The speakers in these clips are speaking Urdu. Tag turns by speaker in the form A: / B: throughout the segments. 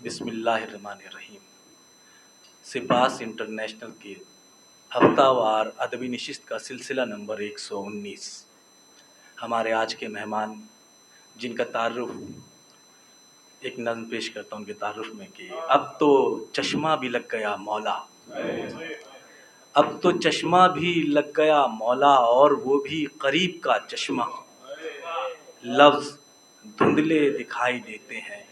A: بسم اللہ الرحمن الرحیم۔ سپاس انٹرنیشنل کے ہفتہ وار ادبی نشست کا سلسلہ نمبر 119۔ ہمارے آج کے مہمان جن کا تعارف ایک نظم پیش کرتا ہوں ان کے تعارف میں کہ اب تو چشمہ بھی لگ گیا مولا، اب تو چشمہ بھی لگ گیا مولا، اور وہ بھی قریب کا چشمہ، لفظ دھندلے دکھائی دیتے ہیں،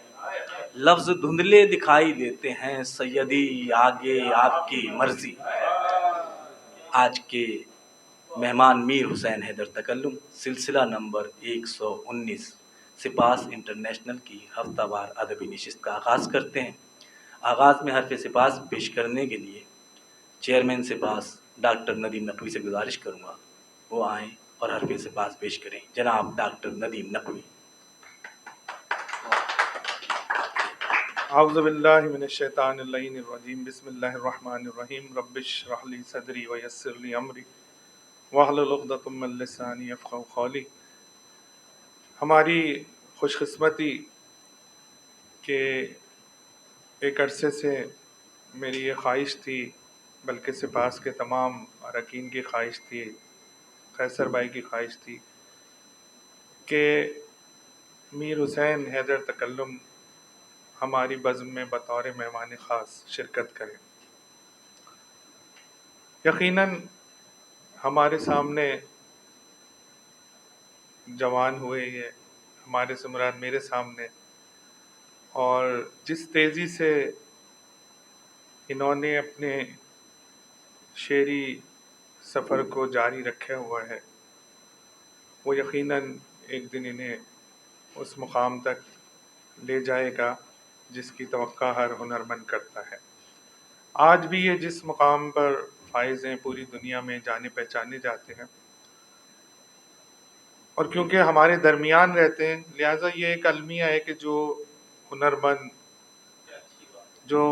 A: لفظ دھندلے دکھائی دیتے ہیں، سیدی آگے آپ کی مرضی۔ آج کے مہمان میر حسین حیدر تکلم، سلسلہ نمبر 119، سپاس انٹرنیشنل کی ہفتہ وار ادبی نشست کا آغاز کرتے ہیں۔ آغاز میں حرف سپاس پیش کرنے کے لیے چیئرمین سپاس ڈاکٹر ندیم نقوی سے گزارش کروں گا وہ آئیں اور حرف سپاس پیش کریں۔ جناب ڈاکٹر ندیم نقوی۔
B: اعوذ باللہ من الشیطان اللعین الرجیم، بسم اللہ الرحمن الرحیم، رب اشرح لی صدری ویسر لی امری واحلل عقدۃ من لسانی یفقہوا قولی۔ ہماری خوش قسمتی کہ ایک عرصے سے میری یہ خواہش تھی، بلکہ سپاس کے تمام اراکین کی خواہش تھی، قیصر بھائی کی خواہش تھی کہ میر حسین حیدر تکلم ہماری بزم میں بطور مہمان خاص شرکت کریں۔ یقیناً ہمارے سامنے جوان ہوئے یہ، ہمارے سے مراد میرے سامنے، اور جس تیزی سے انہوں نے اپنے شعری سفر کو جاری رکھا ہوا ہے، وہ یقیناً ایک دن انہیں اس مقام تک لے جائے گا جس کی توقع ہر ہنرمند کرتا ہے۔ آج بھی یہ جس مقام پر فائز ہیں پوری دنیا میں جانے پہچانے جاتے ہیں، اور کیونکہ ہمارے درمیان رہتے ہیں لہٰذا یہ ایک المیہ ہے کہ جو ہنرمند، جو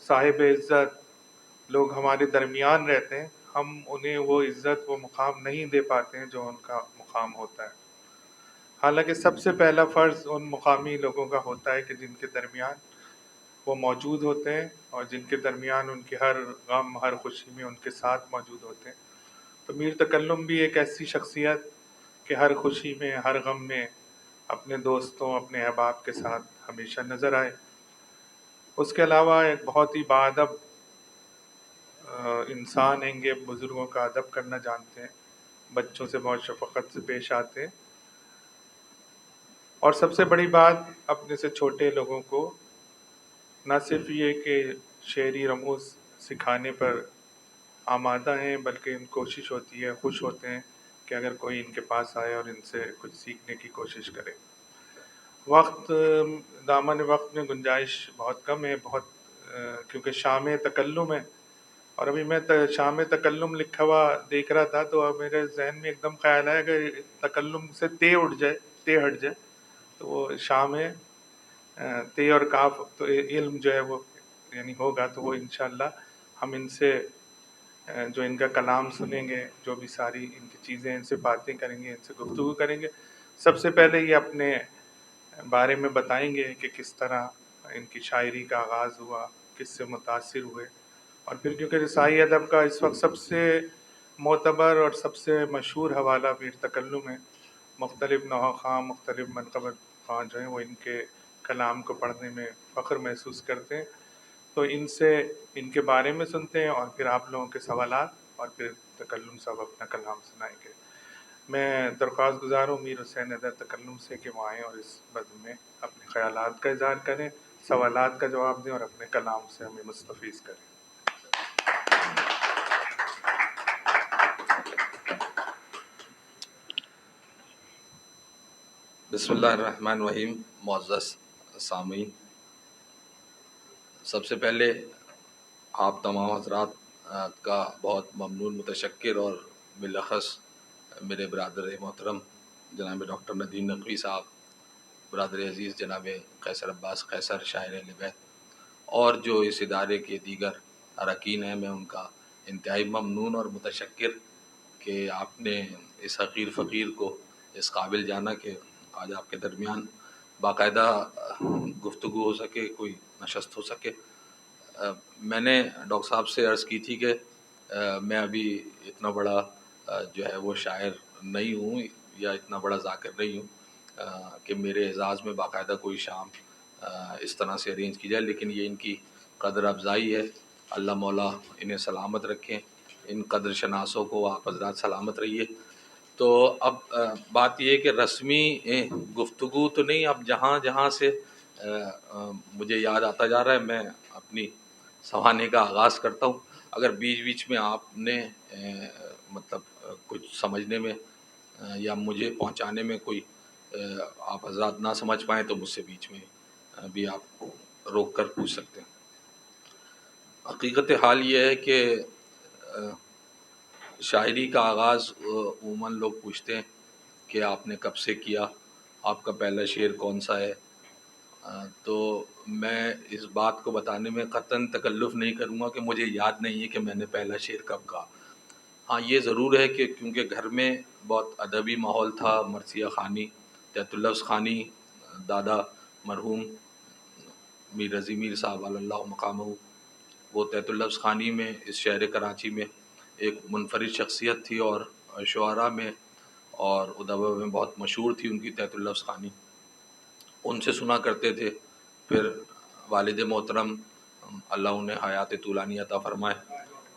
B: صاحب عزت لوگ ہمارے درمیان رہتے ہیں، ہم انہیں وہ عزت، وہ مقام نہیں دے پاتے ہیں جو ان کا مقام ہوتا ہے۔ حالانکہ سب سے پہلا فرض ان مقامی لوگوں کا ہوتا ہے کہ جن کے درمیان وہ موجود ہوتے ہیں اور جن کے درمیان ان کے ہر غم، ہر خوشی میں ان کے ساتھ موجود ہوتے ہیں۔ تو میر تکلم بھی ایک ایسی شخصیت کہ ہر خوشی میں، ہر غم میں اپنے دوستوں، اپنے احباب کے ساتھ ہمیشہ نظر آئے۔ اس کے علاوہ ایک بہت ہی باادب انسان ہیں، گے بزرگوں کا ادب کرنا جانتے ہیں، بچوں سے بہت شفقت سے پیش آتے ہیں، اور سب سے بڑی بات اپنے سے چھوٹے لوگوں کو نہ صرف یہ کہ شعری رموز سکھانے پر آمادہ ہیں، بلکہ ان کوشش ہوتی ہے، خوش ہوتے ہیں کہ اگر کوئی ان کے پاس آئے اور ان سے کچھ سیکھنے کی کوشش کرے۔ وقت، دامن وقت میں گنجائش بہت کم ہے، کیونکہ شام تکلم ہے، اور ابھی میں شام تکلم لکھا ہوا دیکھ رہا تھا تو اب میرے ذہن میں ایک دم خیال آیا کہ تکلم سے تے اٹھ جائے، تے ہٹ جائے، تو وہ شام تے اور کاف، تو علم جو ہے وہ یعنی ہوگا، تو وہ انشاءاللہ ہم ان سے جو ان کا کلام سنیں گے، جو بھی ساری ان کی چیزیں، ان سے باتیں کریں گے، ان سے گفتگو کریں گے، سب سے پہلے یہ اپنے بارے میں بتائیں گے کہ کس طرح ان کی شاعری کا آغاز ہوا، کس سے متاثر ہوئے، اور پھر کیونکہ رسائی ادب کا اس وقت سب سے معتبر اور سب سے مشہور حوالہ میر تکلم ہے، مختلف نوحہ خواں، مختلف منقبت خواں جو ہیں وہ ان کے کلام کو پڑھنے میں فخر محسوس کرتے ہیں، تو ان سے ان کے بارے میں سنتے ہیں، اور پھر آپ لوگوں کے سوالات، اور پھر تکلم صاحب اپنا کلام سنائیں گے۔ میں درخواست گزار ہوں میر حسین حیدر تکلم سے کہ وہ آئیں اور اس بزم میں اپنے خیالات کا اظہار کریں، سوالات کا جواب دیں، اور اپنے کلام سے ہمیں مستفیض کریں۔
C: بسم اللہ الرحمن الرحیم۔ معزز سامعین، سب سے پہلے آپ تمام حضرات کا بہت ممنون، متشکر، اور بالاخص میرے برادر محترم جناب ڈاکٹر ندیم نقوی صاحب، برادر عزیز جناب قیصر عباس قیصر شاعر اہل بیت، اور جو اس ادارے کے دیگر اراکین ہیں، میں ان کا انتہائی ممنون اور متشکر کہ آپ نے اس حقیر فقیر کو اس قابل جانا کہ آج آپ کے درمیان باقاعدہ گفتگو ہو سکے، کوئی نشست ہو سکے۔ میں نے ڈاکٹر صاحب سے عرض کی تھی کہ میں ابھی اتنا بڑا جو ہے وہ شاعر نہیں ہوں یا اتنا بڑا ذاکر نہیں ہوں کہ میرے اعزاز میں باقاعدہ کوئی شام اس طرح سے ارینج کی جائے، لیکن یہ ان کی قدر افزائی ہے، اللہ مولا انہیں سلامت رکھیں، ان قدر شناسوں کو آپ حضرات سلامت رہیے۔ تو اب بات یہ ہے کہ رسمی گفتگو تو نہیں، اب جہاں جہاں سے مجھے یاد آتا جا رہا ہے میں اپنی سنوانے کا آغاز کرتا ہوں۔ اگر بیچ بیچ میں آپ نے مطلب کچھ سمجھنے میں یا مجھے پہنچانے میں کوئی آپ حضرات نہ سمجھ پائیں تو مجھ سے بیچ میں بھی آپ روک کر پوچھ سکتے ہیں۔ حقیقت حال یہ ہے کہ شاعری کا آغاز عموماً لوگ پوچھتے ہیں کہ آپ نے کب سے کیا، آپ کا پہلا شعر کون سا ہے؟ تو میں اس بات کو بتانے میں قطعاً تکلف نہیں کروں گا کہ مجھے یاد نہیں ہے کہ میں نے پہلا شعر کب کہا۔ ہاں یہ ضرور ہے کہ کیونکہ گھر میں بہت ادبی ماحول تھا، مرثیہ خوانی، تحت اللفظ خوانی، دادا مرحوم میر رضی میر صاحب علی اللہ مقامہ، وہ تحت اللفظ خوانی میں اس شہر کراچی میں ایک منفرد شخصیت تھی، اور شعراء میں اور ادبا میں بہت مشہور تھی ان کی تحت اللفظ خوانی، ان سے سنا کرتے تھے۔ پھر والد محترم اللہ انہیں حیات طولانی عطا فرمائے،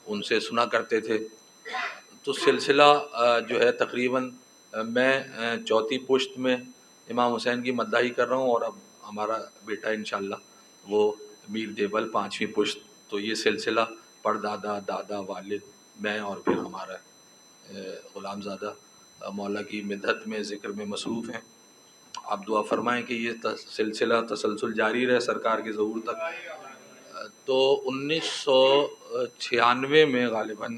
C: ان سے سنا کرتے تھے۔ تو سلسلہ جو ہے تقریباً میں چوتھی پشت میں امام حسین کی مداحی کر رہا ہوں، اور اب ہمارا بیٹا انشاءاللہ وہ میر دیوبل پانچویں پشت، تو یہ سلسلہ پردادا، دادا، والد، میں اور پھر ہمارا غلام زادہ مولا کی مدحت میں ذکر میں مصروف ہیں۔ آپ دعا فرمائیں کہ یہ سلسلہ تسلسل جاری رہے سرکار کے ظہور تک۔ تو 1996 میں غالباً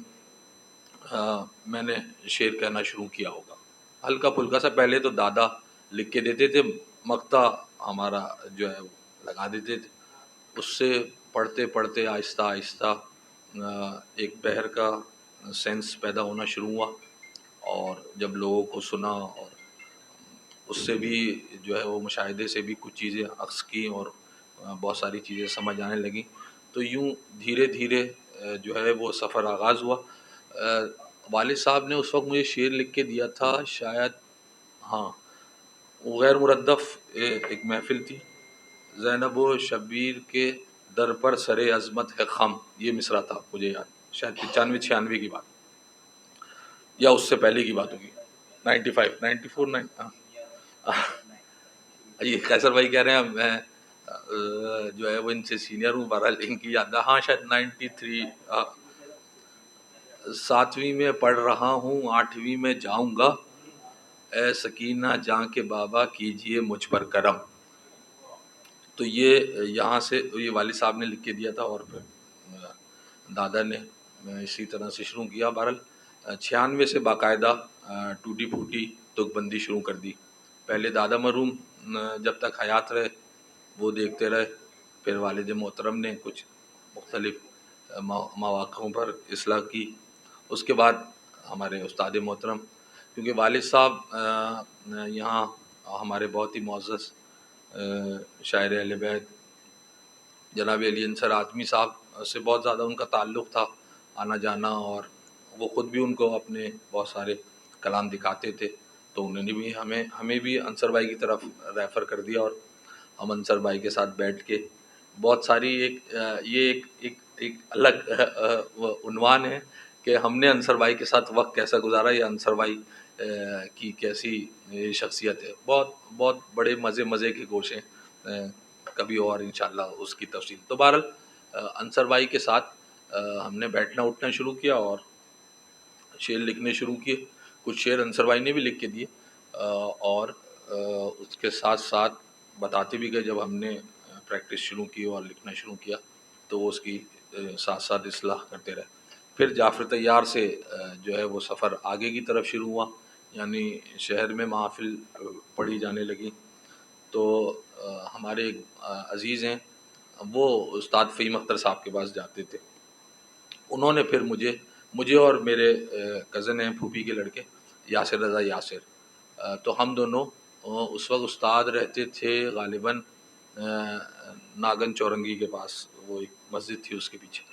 C: میں نے شعر کہنا شروع کیا ہوگا، ہلکا پھلکا سا۔ پہلے تو دادا لکھ کے دیتے تھے، مقطع ہمارا جو ہے لگا دیتے تھے، اس سے پڑھتے پڑھتے آہستہ آہستہ ایک بحر کا سینس پیدا ہونا شروع ہوا، اور جب لوگوں کو سنا اور اس سے بھی جو ہے وہ مشاہدے سے بھی کچھ چیزیں عکس کی اور بہت ساری چیزیں سمجھ آنے لگیں، تو یوں دھیرے دھیرے جو ہے وہ سفر آغاز ہوا۔ والد صاحب نے اس وقت مجھے شعر لکھ کے دیا تھا شاید، ہاں، وہ غیر مردف ایک محفل تھی، زینب و شبیر کے در پر سر عظمت ہے خم، یہ مصرع تھا مجھے یاد، شاید 95-96 کی بات یا اس سے پہلے کی بات ہوگی، 95 یہ قیصر بھائی کہہ رہے ہیں میں جو ہے وہ ان سے سینئر ہوں، بہرحال ان کی یاد، ہاں شاید 93۔ 7ویں میں پڑھ رہا ہوں 8ویں میں جاؤں گا، اے سکینہ جاں کے بابا کیجئے مجھ پر کرم۔ تو یہ یہاں سے یہ والد صاحب نے لکھ کے دیا تھا، اور پھر دادا نے اسی طرح سے شروع کیا۔ بہرحال 96 سے باقاعدہ ٹوٹی پھوٹی تک بندی شروع کر دی۔ پہلے دادا مرحوم جب تک حیات رہے وہ دیکھتے رہے، پھر والد محترم نے کچھ مختلف مواقعوں پر اصلاح کی، اس کے بعد ہمارے استاد محترم، کیونکہ والد صاحب یہاں ہمارے بہت ہی معزز شاعر اہل بیت جناب علی انصر اعظمی صاحب سے بہت زیادہ ان کا تعلق تھا، آنا جانا، اور وہ خود بھی ان کو اپنے بہت سارے کلام دکھاتے تھے، تو انہوں نے بھی ہمیں بھی انصر بھائی کی طرف ریفر کر دیا، اور ہم انصر بھائی کے ساتھ بیٹھ کے بہت ساری یہ ایک الگ عنوان ہے کہ ہم نے انصر بھائی کے ساتھ وقت کیسا گزارا، یا انصر بھائی کی کیسی شخصیت ہے، بہت بہت بڑے مزے کے گوشے، کبھی اور انشاءاللہ اس کی تفصیل۔ تو بہرحال انصر بھائی کے ساتھ ہم نے بیٹھنا اٹھنا شروع کیا اور شعر لکھنے شروع کیے، کچھ شعر انصر بھائی نے بھی لکھ کے دیے، اور اس کے ساتھ ساتھ بتاتے بھی گئے جب ہم نے پریکٹس شروع کی اور لکھنا شروع کیا تو وہ اس کی ساتھ ساتھ اصلاح کرتے رہے۔ پھر جعفر طیار سے جو ہے وہ سفر آگے کی طرف شروع ہوا، یعنی شہر میں محافل پڑھی جانے لگی، تو ہمارے ایک عزیز ہیں وہ استاد فہیم اختر صاحب کے پاس جاتے تھے، انہوں نے پھر مجھے اور میرے کزن ہیں پھوپھی کے لڑکے یاسر رضا یاسر، تو ہم دونوں اس وقت استاد رہتے تھے غالباً ناگن چورنگی کے پاس، وہ ایک مسجد تھی اس کے پیچھے،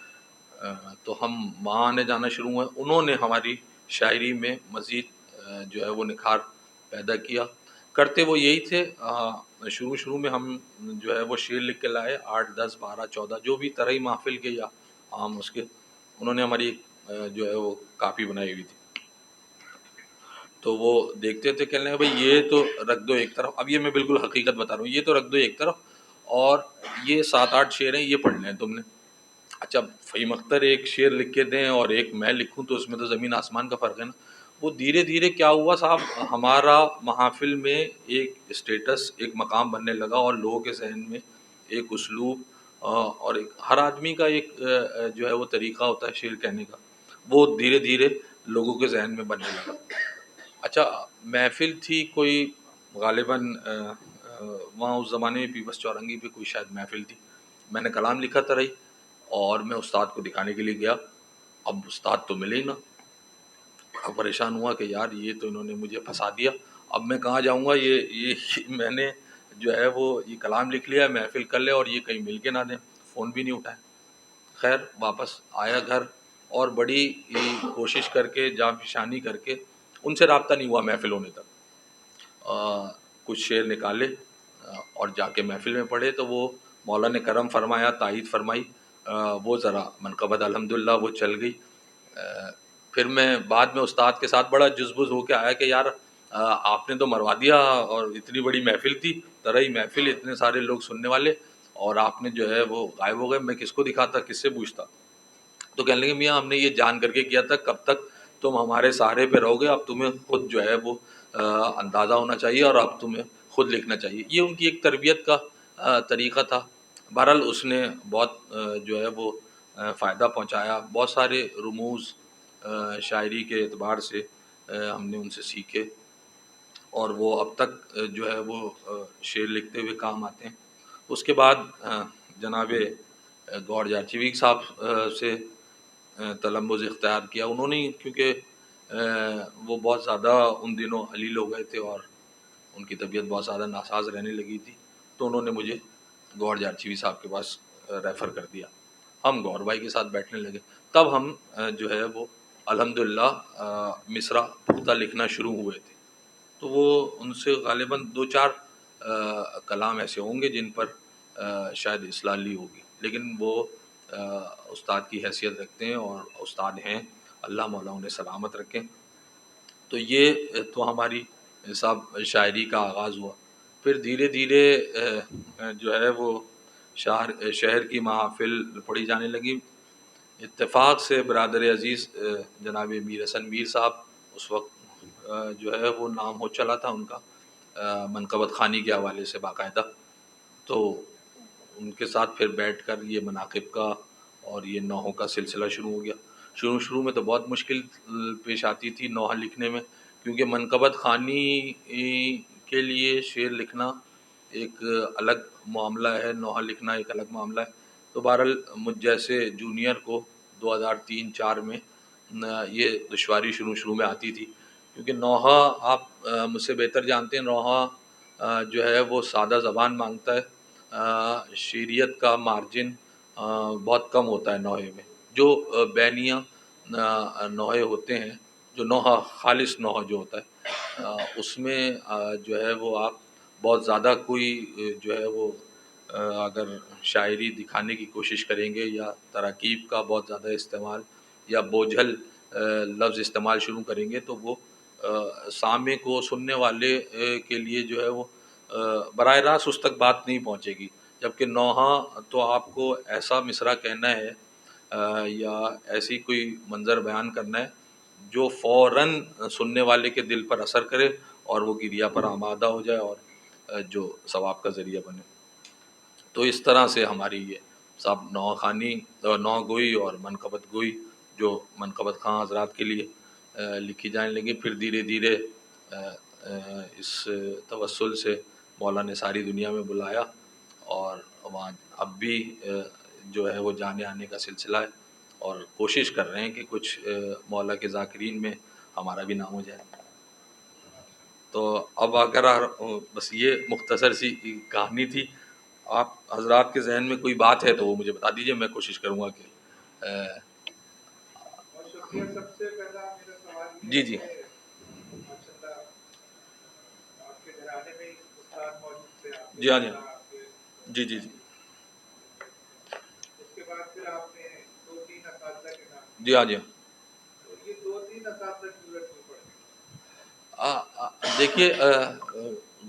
C: تو ہم وہاں آنے جانا شروع ہوئے. انہوں نے ہماری شاعری میں مزید جو ہے وہ نکھار پیدا کیا. کرتے وہ یہی تھے، شروع میں ہم جو ہے وہ شعر لکھ کے لائے 8 10 12 14 جو بھی طرح محفل کے یا عام اس کے. انہوں نے ہماری جو ہے وہ کاپی بنائی ہوئی تھی، تو وہ دیکھتے تھے، کہنے لگے بھائی یہ تو رکھ دو ایک طرف. اب یہ میں بالکل حقیقت بتا رہا ہوں، یہ تو رکھ دو ایک طرف، اور یہ 7 8 شعر ہیں، یہ پڑھنے ہیں تم نے. اچھا فہیم اختر ایک شعر لکھ کے دیں اور ایک میں لکھوں تو اس میں تو زمین آسمان کا فرق ہے نا. وہ دھیرے دھیرے کیا ہوا صاحب، ہمارا محافل میں ایک اسٹیٹس، ایک مقام بننے لگا، اور لوگوں کے ذہن میں ایک اسلوب اور ایک ہر آدمی کا ایک جو ہے وہ طریقہ ہوتا ہے شعر کہنے کا، وہ دھیرے دھیرے لوگوں کے ذہن میں بننے لگا. اچھا محفل تھی کوئی غالباً وہاں اس زمانے میں پیپلس چورنگی پہ کوئی شاید محفل تھی. میں نے کلام لکھا تھا رہی، اور میں استاد کو دکھانے کے لیے گیا. اب استاد تو ملے ہی نہ. بڑا پریشان ہوا کہ یار یہ تو انہوں نے مجھے پھنسا دیا، اب میں کہاں جاؤں گا. یہ میں نے جو ہے وہ یہ کلام لکھ لیا، محفل کر لیا، اور یہ کہیں مل کے نہ دیں. فون بھی نہیں اٹھائے. خیر واپس آیا گھر، اور بڑی کوشش کر کے جاں کر کے ان سے رابطہ نہیں ہوا محفل ہونے تک. کچھ شعر نکالے اور جا کے محفل میں پڑھے، تو وہ مولا نے کرم فرمایا، تائید فرمائی، وہ ذرا منقبت الحمدللہ وہ چل گئی. پھر میں بعد میں استاد کے ساتھ بڑا جزبز ہو کے آیا کہ یار آپ نے تو مروا دیا، اور اتنی بڑی محفل تھی، طرح محفل، اتنے سارے لوگ سننے والے، اور آپ نے جو ہے وہ غائب ہو گئے. میں کس کو دکھاتا، کس سے پوچھتا. تو کہنے لگے میاں ہم نے یہ جان کر کے کیا تھا، کب تک تم ہمارے سہارے پہ رہو گے، اب تمہیں خود جو ہے وہ اندازہ ہونا چاہیے، اور اب تمہیں خود لکھنا چاہیے. یہ ان کی ایک تربیت کا طریقہ تھا. بہرحال اس نے بہت جو ہے وہ فائدہ پہنچایا. بہت سارے رموز شاعری کے اعتبار سے ہم نے ان سے سیکھے، اور وہ اب تک جو ہے وہ شعر لکھتے ہوئے کام آتے ہیں. اس کے بعد جناب گور جارچوی صاحب سے تلمبز اختیار کیا انہوں نے، کیونکہ وہ بہت زیادہ ان دنوں علیل ہو گئے تھے اور ان کی طبیعت بہت زیادہ ناساز رہنے لگی تھی. تو انہوں نے مجھے گور جارچوی صاحب کے پاس ریفر کر دیا. ہم گور بھائی کے ساتھ بیٹھنے لگے. تب ہم جو ہے وہ الحمدللہ مصرع پختہ لکھنا شروع ہوئے تھے. تو وہ ان سے غالباً 2 4 کلام ایسے ہوں گے جن پر شاید اصلاح لی ہوگی، لیکن وہ استاد کی حیثیت رکھتے ہیں اور استاد ہیں، اللہ مولا انہیں سلامت رکھیں. تو یہ تو ہماری صاحب شاعری کا آغاز ہوا. پھر دھیرے دھیرے جو ہے وہ شہر کی محافل پڑھی جانے لگی. اتفاق سے برادر عزیز جناب میر حسن میر صاحب، اس وقت جو ہے وہ نام ہو چلا تھا ان کا منقبت خوانی کے حوالے سے باقاعدہ. تو ان کے ساتھ پھر بیٹھ کر یہ مناقب کا اور یہ نوحوں کا سلسلہ شروع ہو گیا. شروع میں تو بہت مشکل پیش آتی تھی نوحہ لکھنے میں، کیونکہ منقبت خوانی کے لیے شعر لکھنا ایک الگ معاملہ ہے، نوحہ لکھنا ایک الگ معاملہ ہے. تو بہرحال مجھ جیسے جونیئر کو 2003 4 میں یہ دشواری شروع میں آتی تھی، کیونکہ نوحہ آپ مجھ سے بہتر جانتے ہیں، نوحہ جو ہے وہ سادہ زبان مانگتا ہے. شعریت کا مارجن بہت کم ہوتا ہے نوحے میں. جو بینیہ نوحے ہوتے ہیں، جو نوحہ خالص نوحہ جو ہوتا ہے اس میں جو ہے وہ آپ بہت زیادہ کوئی جو ہے وہ اگر شاعری دکھانے کی کوشش کریں گے یا تراکیب کا بہت زیادہ استعمال یا بوجھل لفظ استعمال شروع کریں گے، تو وہ سامع کو، سننے والے کے لیے جو ہے وہ براہ راست اس تک بات نہیں پہنچے گی. جبکہ نوحہ تو آپ کو ایسا مصرع کہنا ہے یا ایسی کوئی منظر بیان کرنا ہے جو فوراً سننے والے کے دل پر اثر کرے اور وہ گریہ پر آمادہ ہو جائے اور جو ثواب کا ذریعہ بنے. تو اس طرح سے ہماری یہ صاحب نوحہ خوانی، نوحہ گوئی اور منقبت گوئی جو منقبت خواں حضرات کے لیے لکھی جانے لگی. پھر دھیرے دھیرے اس توسل سے مولا نے ساری دنیا میں بلایا، اور وہاں اب بھی جو ہے وہ جانے آنے کا سلسلہ ہے، اور کوشش کر رہے ہیں کہ کچھ مولا کے ذاکرین میں ہمارا بھی نام ہو جائے. تو اب اگر بس یہ مختصر سی کہانی تھی. آپ حضرات کے ذہن میں کوئی بات ہے تو وہ مجھے بتا دیجیے, میں کوشش کروں گا کہ
B: بہت شکریہ. سب سے پہلا میرا سوال
C: جی
B: یہ
C: جی
B: ہے کہ ماشاء اللہ آپ کے گھرانے میں استاد موجود تھے, آپ کے
C: جی ہاں جی
B: دادا, آپ کے
C: جی جی جی
B: اس کے بعد پھر آپ نے 2-3 اساتذہ کے نام
C: جی ہاں جی.
B: تو یہ 2-3 اساتذہ کی ضرورت کیوں پڑ گئی؟
C: دیکھیے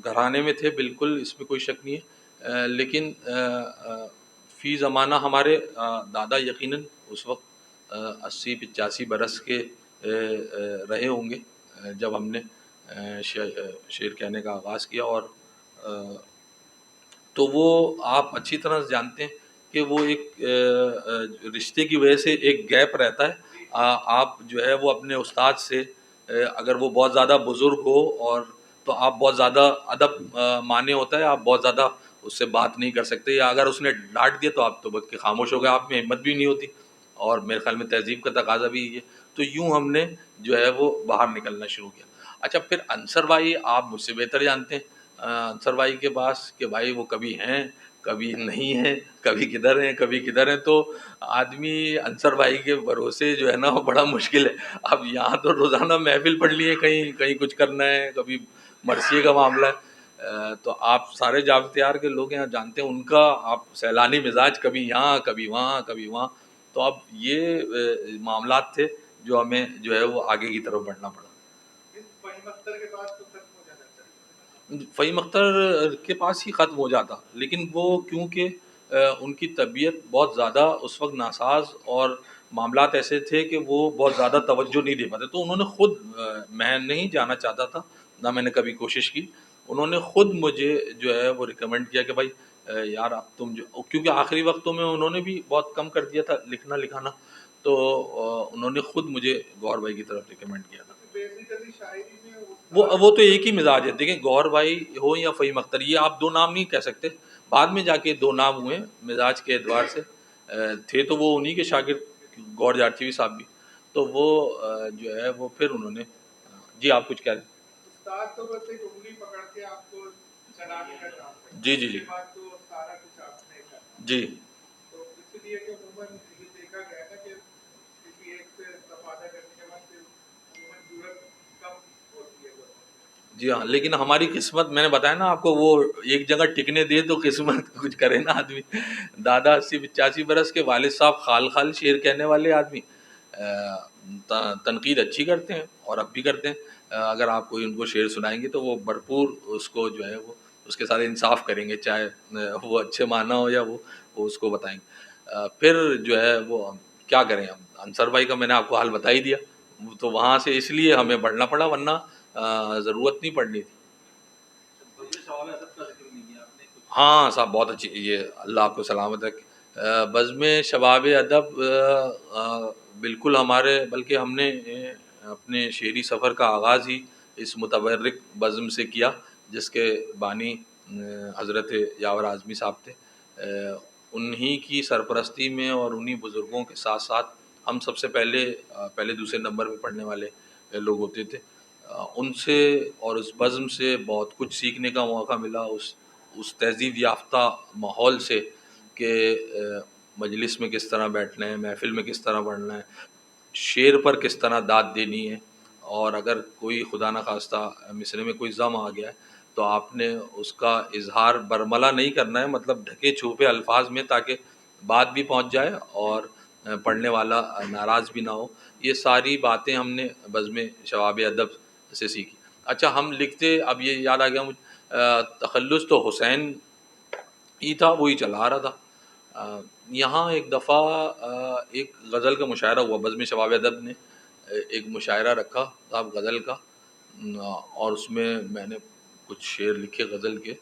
C: گھرانے میں تھے بالکل, اس میں کوئی شک نہیں ہے, لیکن فی زمانہ ہمارے دادا یقیناً اس وقت 80-85 برس کے رہے ہوں گے جب ہم نے شعر کہنے کا آغاز کیا. اور تو وہ آپ اچھی طرح سے جانتے ہیں کہ وہ ایک رشتے کی وجہ سے ایک گیپ رہتا ہے. آپ جو ہے وہ اپنے استاد سے اگر وہ بہت زیادہ بزرگ ہو اور تو آپ بہت زیادہ ادب مانے ہوتا ہے, آپ بہت زیادہ اس سے بات نہیں کر سکتے, یا اگر اس نے ڈانٹ دیا تو آپ تو بس کے خاموش ہو گئے, آپ میں ہمت بھی نہیں ہوتی, اور میرے خیال میں تہذیب کا تقاضا بھی یہ. تو یوں ہم نے جو ہے وہ باہر نکلنا شروع کیا. اچھا پھر انصر بھائی آپ مجھ سے بہتر جانتے ہیں انصر بھائی کے پاس کہ بھائی وہ کبھی ہیں کبھی نہیں ہیں, کبھی کدھر ہیں کبھی کدھر ہیں. تو آدمی انصر بھائی کے بھروسے جو ہے نا وہ بڑا مشکل ہے. اب یہاں تو روزانہ محفل پڑھ لیے, کہیں کہیں کچھ کرنا ہے, کبھی مرثیے کا معاملہ ہے. تو آپ سارے جاوتیار کے لوگ یہاں جانتے ہیں ان کا, آپ سیلانی مزاج, کبھی یہاں کبھی وہاں کبھی وہاں. تو اب یہ معاملات تھے جو ہمیں جو ہے وہ آگے کی طرف بڑھنا پڑا.
B: فہیم اختر کے بعد تو ختم ہو جانا چاہیے.
C: فہیم اختر کے پاس ہی ختم ہو جاتا, لیکن وہ کیونکہ ان کی طبیعت بہت زیادہ اس وقت ناساز اور معاملات ایسے تھے کہ وہ بہت زیادہ توجہ نہیں دے پاتے, تو انہوں نے خود, میں نہیں جانا چاہتا تھا, نہ میں نے کبھی کوشش کی, انہوں نے خود مجھے جو ہے وہ ریکمینڈ کیا کہ بھائی یار اب تم جو, کیونکہ آخری وقتوں میں انہوں نے بھی بہت کم کر دیا تھا لکھنا لکھانا, تو انہوں نے خود مجھے گوہر بھائی کی طرف ریکمینڈ کیا تھا.
B: بیسیکلی شاعری میں
C: وہ تو ایک ہی مزاج ہے. دیکھیں گوہر بھائی ہو یا فہیم اختر, یہ آپ دو نام نہیں کہہ سکتے, بعد میں جا کے دو نام ہوئے مزاج کے اعتبار سے. تھے تو وہ انہی کے شاگرد گوہر جارچوی صاحب بھی, تو وہ جو ہے وہ پھر انہوں نے. جی آپ کچھ کہہ رہے ہیں؟
B: استاد تو بس ایک انگلی پکڑ کے آپ کو چلانے کا کام کرتا ہے,
C: جی جی
B: اس
C: جی
B: کے بعد تو سارا کچھ آپ نے کرنا.
C: جی
B: تو اس لیے کہ عموماً یہ دیکھا گیا ہے نا کہ کسی ایک سے استفادہ کرنے کے بعد پھر عموماً ضرورت کم ہوتی ہے.
C: جی ہاں, لیکن ہماری قسمت, میں نے بتایا نا آپ کو, وہ ایک جگہ ٹکنے دے تو قسمت کچھ کرے نا آدمی. دادا 80-85 برس کے, والد صاحب خال خال شعر کہنے والے آدمی, تنقید اچھی کرتے ہیں اور اب بھی کرتے ہیں. اگر آپ کوئی ان کو شعر سنائیں گے تو وہ بھرپور اس کو جو ہے وہ اس کے ساتھ انصاف کریں گے, چاہے وہ اچھے معنی ہو یا وہ اس کو بتائیں گے. پھر جو ہے وہ کیا کریں, ہم انصر بھائی کا میں نے آپ کو حال بتا ہی دیا, تو وہاں سے اس لیے ہمیں بڑھنا پڑا, ورنہ ضرورت نہیں پڑنی تھی. ہاں صاحب بہت اچھی, یہ اللہ آپ کو سلامت رکھے. بزم شباب ادب بالکل ہمارے, بلکہ ہم نے اپنے شعری سفر کا آغاز ہی اس متبرک بزم سے کیا جس کے بانی حضرت یاور اعظمی صاحب تھے. انہی کی سرپرستی میں اور انہی بزرگوں کے ساتھ ساتھ ہم سب سے پہلے دوسرے نمبر پہ پڑھنے والے لوگ ہوتے تھے. ان سے اور اس بزم سے بہت کچھ سیکھنے کا موقع ملا, اس تہذیب یافتہ ماحول سے کہ مجلس میں کس طرح بیٹھنا ہے, محفل میں کس طرح پڑھنا ہے, شعر پر کس طرح داد دینی ہے, اور اگر کوئی خدا نخواستہ مصرے میں کوئی ضم آ گیا ہے تو آپ نے اس کا اظہار برملا نہیں کرنا ہے, مطلب ڈھکے چھپے الفاظ میں, تاکہ بات بھی پہنچ جائے اور پڑھنے والا ناراض بھی نہ ہو. یہ ساری باتیں ہم نے بزم شباب ادب سے سیکھی. اچھا ہم لکھتے, اب یہ یاد آ گیا مجھے, تخلص تو حسین ہی تھا, وہی چلا رہا تھا. یہاں ایک دفعہ ایک غزل کا مشاعرہ ہوا, بزم شباب ادب نے ایک مشاعرہ رکھا صاحب غزل کا, اور اس میں نے کچھ شعر لکھے غزل کے,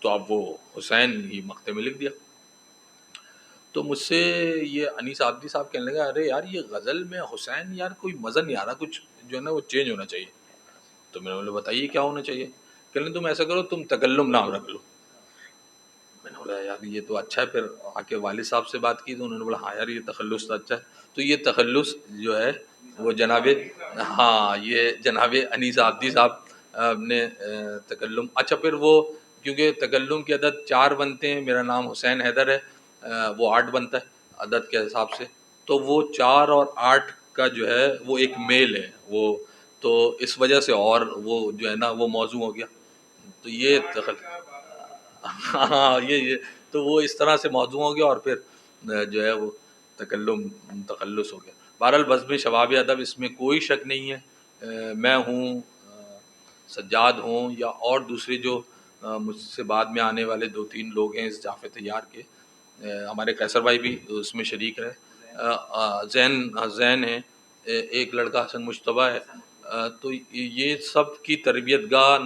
C: تو اب وہ حسین ہی مقطع میں لکھ دیا. تو مجھ سے یہ انیس عابدی صاحب کہنے لگا, ارے یار یہ غزل میں حسین, یار کوئی مزہ نہیں آ رہا, کچھ جو ہے نا وہ چینج ہونا چاہیے. تو میں نے بولا بتائیے کیا ہونا چاہیے. کہنے تم ایسا کرو, تم تکلم نام رکھ لو. میں نے بولا یار یہ تو اچھا ہے. پھر آ کے والد صاحب سے بات کی تو انہوں نے بولا ہاں یار یہ تخلص تو اچھا ہے. تو یہ تخلص جو ہے وہ جناب, ہاں یہ جناب انیس عابدی صاحب اپنے تکلم. اچھا پھر وہ کیونکہ تکلم کی عدد 4 بنتے ہیں، میرا نام حسین حیدر ہے، وہ 8 بنتا ہے عدد کے حساب سے، تو وہ 4 اور 8 کا جو ہے وہ ایک میل ہے وہ، تو اس وجہ سے اور وہ جو ہے نا وہ موضوع ہو گیا. تو یہ ہاں یہ تو وہ اس طرح سے موضوع ہو گیا، اور پھر جو ہے وہ تخلص ہو گیا. بہرحال بزم شباب ادب اس میں کوئی شک نہیں ہے. میں ہوں، سجاد ہوں، یا اور دوسرے جو مجھ سے بعد میں آنے والے 2-3 لوگ ہیں اس جعفر طیار کے، ہمارے قیصر بھائی بھی اس میں شریک رہے، زین ہے، ایک لڑکا حسن مشتبہ ہے. تو یہ سب کی تربیت گاہ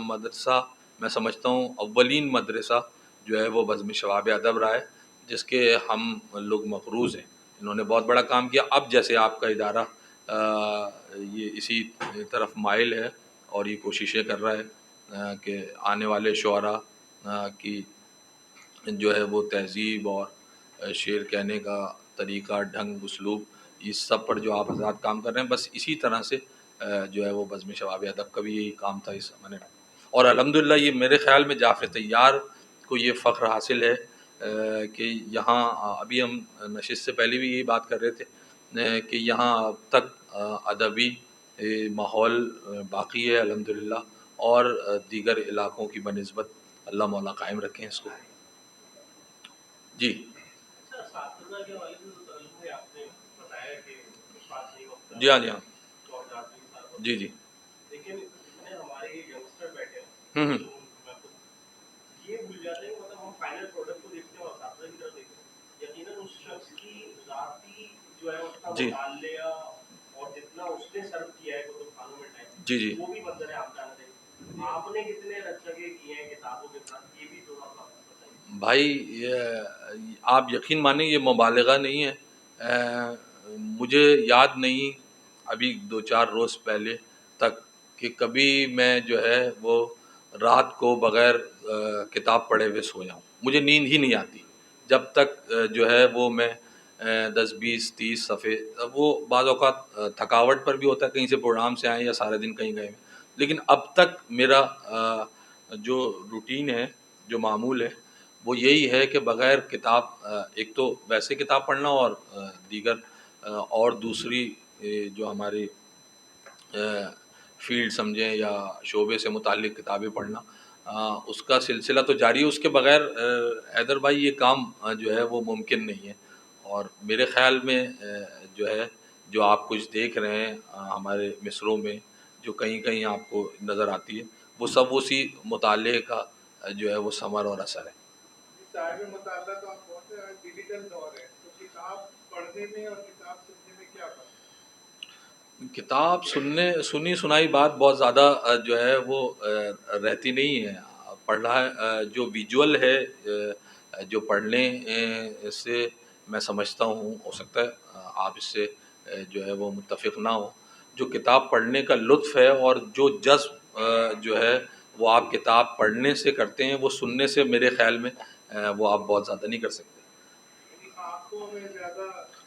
C: مدرسہ میں سمجھتا ہوں اولین مدرسہ جو ہے وہ بزم شباب ادب رہا ہے، جس کے ہم لوگ مقروض ہیں. انہوں نے بہت بڑا کام کیا. اب جیسے آپ کا ادارہ یہ اسی طرف مائل ہے اور یہ کوششیں کر رہا ہے کہ آنے والے شعراء کی جو ہے وہ تہذیب اور شعر کہنے کا طریقہ، ڈھنگ، اسلوب، اس سب پر جو آپ حضرات کام کر رہے ہیں، بس اسی طرح سے جو ہے وہ بزم شباب ادب کا بھی یہی کام تھا اس زمانے میں. اور الحمدللہ یہ میرے خیال میں جعفر طیار کو یہ فخر حاصل ہے کہ یہاں ابھی ہم نشست سے پہلے بھی یہی بات کر رہے تھے کہ یہاں اب تک ادبی ماحول باقی ہے الحمدللہ، اور دیگر علاقوں کی بنسبت اللہ مولا قائم رکھیں اس کو. جی جی ہاں جی ہاں جی جی ہوں جی جی جی بھائی آپ یقین مانیں یہ مبالغہ نہیں ہے. مجھے یاد نہیں ابھی 2-4 روز پہلے تک کہ کبھی میں جو ہے وہ رات کو بغیر کتاب پڑھے ہوئے سو جاؤں. مجھے نیند ہی نہیں آتی جب تک جو ہے وہ میں 10-20-30 صفحے، وہ بعض اوقات تھکاوٹ پر بھی ہوتا ہے، کہیں سے پروگرام سے آئیں یا سارے دن کہیں گئے ہیں، لیکن اب تک میرا جو روٹین ہے، جو معمول ہے، وہ یہی ہے کہ بغیر کتاب، ایک تو ویسے کتاب پڑھنا، اور دیگر اور دوسری جو ہماری فیلڈ سمجھیں یا شعبے سے متعلق کتابیں پڑھنا، اس کا سلسلہ تو جاری ہے. اس کے بغیر حیدر بھائی یہ کام جو ہے وہ ممکن نہیں ہے. اور میرے خیال میں جو ہے جو آپ کچھ دیکھ رہے ہیں ہمارے مصروں میں، جو کہیں کہیں آپ کو نظر آتی ہے، وہ سب اسی مطالعے کا جو ہے وہ ثمر اور اثر ہے.
B: صاحب مطالعہ تو آپ بہت ڈیجیٹل دور ہے، تو کتاب پڑھنے میں اور کتاب سننے میں کیا فرق ہے؟
C: کتاب سنی سنائی بات بہت زیادہ جو ہے وہ رہتی نہیں ہے. پڑھنا جو ویژول ہے، جو پڑھنے سے میں سمجھتا ہوں، ہو سکتا ہے آپ اس سے جو ہے وہ متفق نہ ہو، جو کتاب پڑھنے کا لطف ہے اور جو جذب جو ہے وہ آپ کتاب پڑھنے سے کرتے ہیں، وہ سننے سے میرے خیال میں وہ آپ بہت زیادہ نہیں کر سکتے.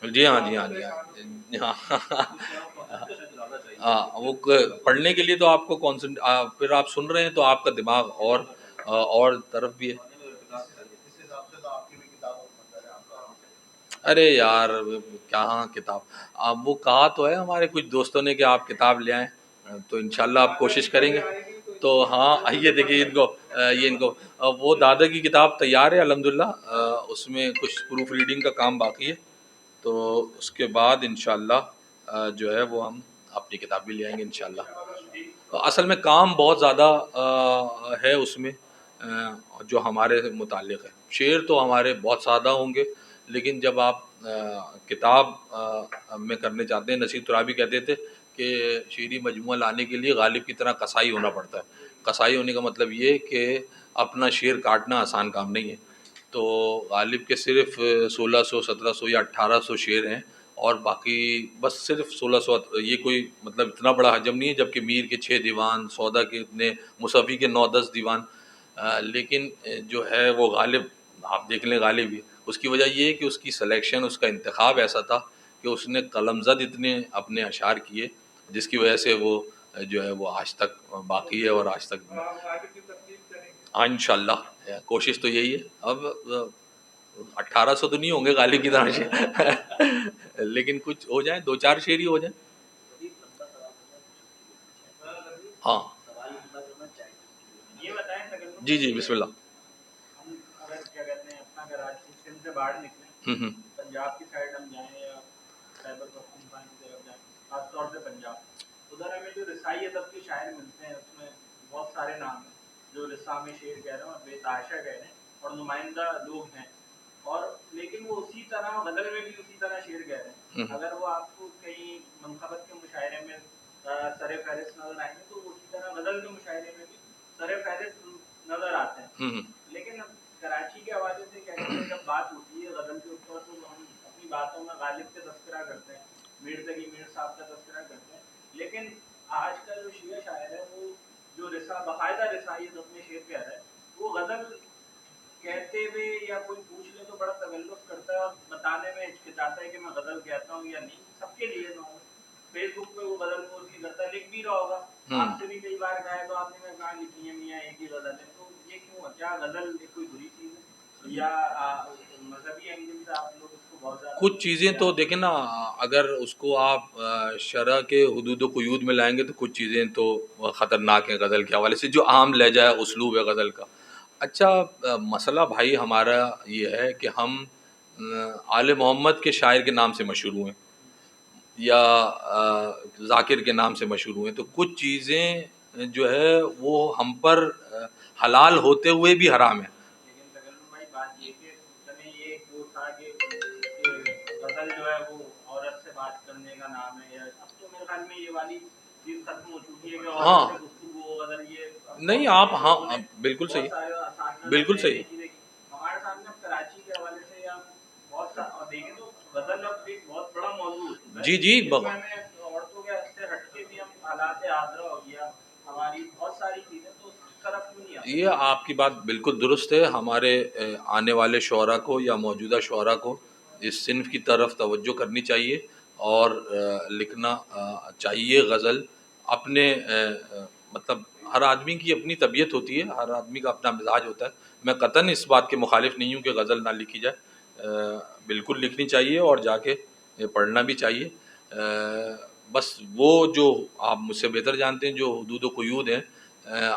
C: جی ہاں جی ہاں جی ہاں ہاں وہ پڑھنے کے لیے تو آپ کو پھر آپ سن رہے ہیں تو آپ کا دماغ اور طرف بھی ہے. ارے یار کہاں کتاب، وہ کہا تو ہے ہمارے کچھ دوستوں نے کہ آپ کتاب لے آئیں، تو انشاءاللہ آپ کوشش کریں گے. تو ہاں آئیے دیکھیے ان کو وہ دادا کی کتاب تیار ہے الحمدللہ، اس میں کچھ پروف ریڈنگ کا کام باقی ہے، تو اس کے بعد انشاءاللہ جو ہے وہ ہم اپنی کتاب بھی لے آئیں گے انشاءاللہ. اصل میں کام بہت زیادہ ہے اس میں جو ہمارے متعلق ہے. شعر تو ہمارے بہت سادہ ہوں گے، لیکن جب آپ کتاب میں کرنے چاہتے ہیں، نصیر ترابی کہتے تھے کہ شعری مجموعہ لانے کے لیے غالب کی طرح قصائی ہونا پڑتا ہے. قصائی ہونے کا مطلب یہ کہ اپنا شعر کاٹنا آسان کام نہیں ہے. تو غالب کے صرف 1600 1700 یا 1800 شعر ہیں، اور باقی بس صرف 1600. یہ کوئی مطلب اتنا بڑا حجم نہیں ہے، جبکہ میر کے 6 دیوان، سودا کے اتنے، مصفی کے 9-10 دیوان. لیکن جو ہے وہ غالب، آپ دیکھ لیں غالب ہی، اس کی وجہ یہ ہے کہ اس کی سلیکشن، اس کا انتخاب ایسا تھا کہ اس نے قلم زد اتنے اپنے اشعار کیے، جس کی وجہ سے وہ جو ہے وہ آج تک باقی ہے اور آج تک ہاں انشاءاللہ کوشش تو یہی ہے. اب 1800 تو نہیں ہوں گے غالب کی طرح سے لیکن کچھ ہو جائیں, 2-4 شعر ہی ہو جائیں. ہاں
A: یہ بتائیں تکلم
C: جی جی بسم اللہ.
A: ہم اگر کیا کہتے ہیں اپنا کراچی سندھ سے باہر نکلیں, پنجاب کی سائڈ ہم جائیں یا خیبر پختونخوا کی طرف جائیں, خاص طور سے پنجاب, ادھر ہمیں جو رسائی ادب کے شاعر ملتے ہیں اس میں بہت سارے نام ہیں جو رسا میں شعر کہہ رہے ہیں اور بے تحاشا کہہ رہے ہیں اور نمائندہ لوگ ہیں, اور لیکن وہ اسی طرح غزل میں بھی اسی طرح شعر کہہ رہے ہیں. اگر وہ آپ کو کہیں منقبت کے مشاعرے میں سر فہرست نظر آئیں گے تو اسی طرح غزل کے مشاعرے میں بھی سر فہرست نظر آتے ہیں. لیکن اب کراچی کے حوالے سے کیا کہتے ہیں جب بات ہوتی ہے غزل کے اوپر تو ہم اپنی باتوں میں غالب کا تذکرہ کرتے ہیں, میر تقی میر صاحب کا تذکرہ کرتے ہیں, لیکن آج کا جو شیعہ شاعر ہے وہ جو باقاعدہ رسائی ادب میں شعر کہہ رہا ہے وہ غزل کہتے ہوئے یا کوئی پوچھ لے تو بڑا تکلف کرتا ہے اور بتانے میں ہچکچاتا ہے کہ میں غزل کہتا ہوں یا نہیں. سب کے لیے نہ ہو, فیس بک پہ وہ غزل پوسٹ نہیں کرتا, لکھ بھی رہا ہوگا, آپ سے بھی کئی بار کہا ہے تو آپ نے کہاں لکھی ہے میاں ایک ہی غزل ہے. تو یہ کیوں ہے, کیا غزل ایک کوئی بری چیز ہے یا مذہبی اینگل سے آپ لوگ اس کو بہت زیادہ
C: کچھ چیزیں تو دیکھیں نا, اگر اس کو آپ شرع کے حدود و قیود میں لائیں گے تو کچھ چیزیں تو خطرناک ہیں غزل کے حوالے سے, جو عام لہجہ ہے اسلوب ہے غزل کا. اچھا مسئلہ بھائی ہمارا یہ ہے کہ ہم آل محمد کے شاعر کے نام سے مشہور ہوئے یا ذاکر کے نام سے مشہور ہوئے, تو کچھ چیزیں جو ہے وہ ہم پر حلال ہوتے ہوئے بھی حرام ہیں.
A: لیکن تکلم بھائی بات یہ کہ چلیں یہ ایک وہ تھا کہ غزل جو ہے وہ عورت سے بات کرنے کا نام ہے, یا اب تو میرے خیال میں یہ والی چیز ختم ہو چکی ہے کہ عورت سے گفتگو غزل, یہ
C: نہیں آپ ہاں بالکل صحیح بالکل صحیح.
A: ہمارے سامنے اب کراچی کے حوالے سے یا بہت سا دیکھیں تو غزل اب ایک بہت بڑا موضوع ہو چکا ہے.
C: جی جی
A: عورتوں کے سے ہٹ کے بھی ہم حالات حاضرہ ہو گیا, ہماری بہت ساری چیزیں, تو اس طرف کیوں نہیں آتی؟
C: یہ آپ کی بات بالکل درست ہے. ہمارے آنے والے شعراء کو یا موجودہ شعراء کو اس صنف کی طرف توجہ کرنی چاہیے اور لکھنا چاہیے غزل. اپنے مطلب ہر آدمی کی اپنی طبیعت ہوتی ہے, ہر آدمی کا اپنا مزاج ہوتا ہے. میں قطعاً اس بات کے مخالف نہیں ہوں کہ غزل نہ لکھی جائے, بالکل لکھنی چاہیے اور جا کے پڑھنا بھی چاہیے. بس وہ جو آپ مجھ سے بہتر جانتے ہیں جو حدود و قیود ہیں,